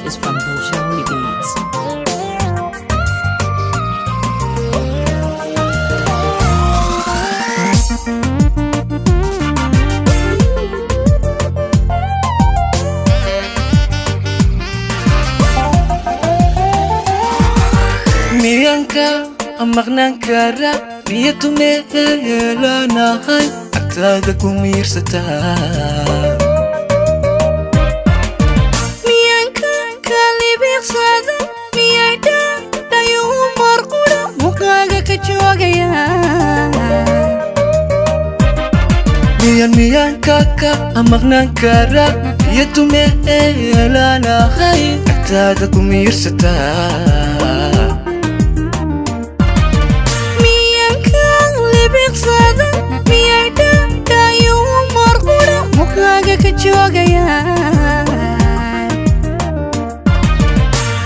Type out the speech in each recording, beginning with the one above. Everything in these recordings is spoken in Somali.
is from Bolshoi Beats. miyanka amaqnaan kara niyadu meelanahay agtaada ku miirsataa miyanka kalibiqsada miyadha dhayuu marqudha muqaaga ka joogaya miyanka amaqnaan kara niyadu meelanahay agtaada ku miirsataa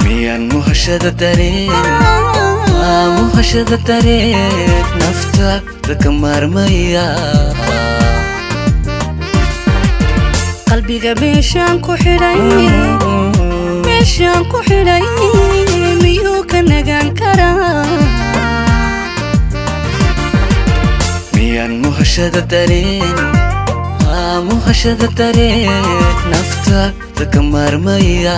miyan muhashada dareen naftaada ka maarmaya qalbiga meeshaan ku xidhay miyuu ka nagaan karaa miyan muhashada dareen naftaada ka maarmaya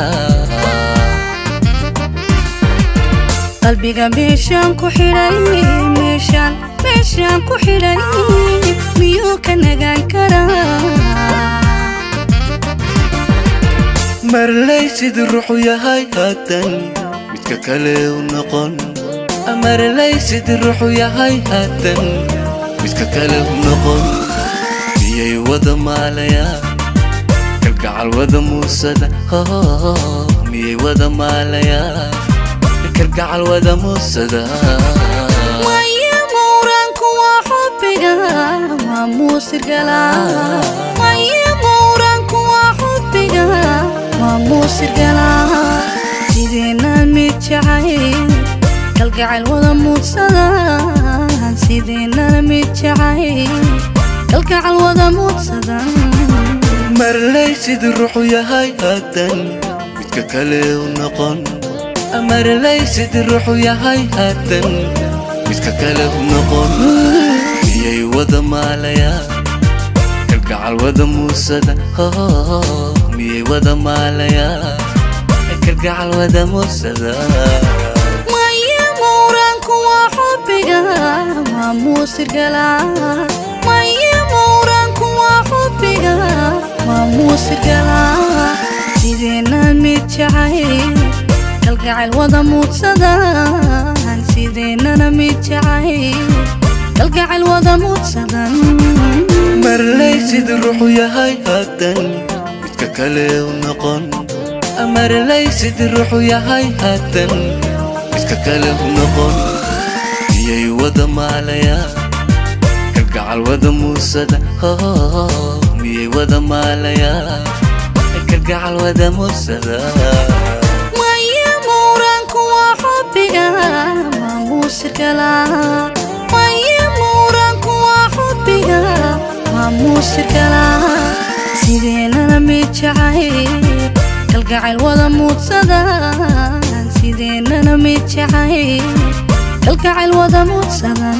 qalbiga meeshaan ku xidhay miyuu ka nagaan karaa marley sidii ruuxu yahay haatan midka kale u noqon marley sidii ruuxu yahay haatan midka kale u noqon miyay wada maalayaan kalgacal wada muusada miyay wada maalayaan kalgacal wada muusada maya mawraanku waa xubbiga waa muusir galaa maya mawraanku waa xubbiga waa muusir galaa sideena mid jacayl kalgacal wada muudsada sideena mid jacayl kalgacal wada muudsada marley sidii ruuxu yahay haatan midka kale u noqon marley sidii ruuxu yahay haatan midka kale u noqon miyay wada maalayaan kalgacal wada muusada miyay wada maalayaan kalgacal wada muusada maya mawraanku waa xubbiga waa muusir galaa maya mawraanku waa xubbiga waa muusir galaa sideena mid jacayl kalgacal wada muudsada sideenana mid jacayl kalgacal wada muudsada marley sidii ruuxu yahay haatan midka kale u noqon marley sidii ruuxu yahay haatan midka kale u noqon miyay wada maalayaan kalgacal wada muusada miyay wada maalayaan kalgacal wada muusada maya mawraanku waa xubbiga waa muusir galaa maya mawraanku waa xubbiga waa muusir galaa sideenana mid jacayl kalgacal wada muudsada sideenana mid jacayl kalgacal wada muudsada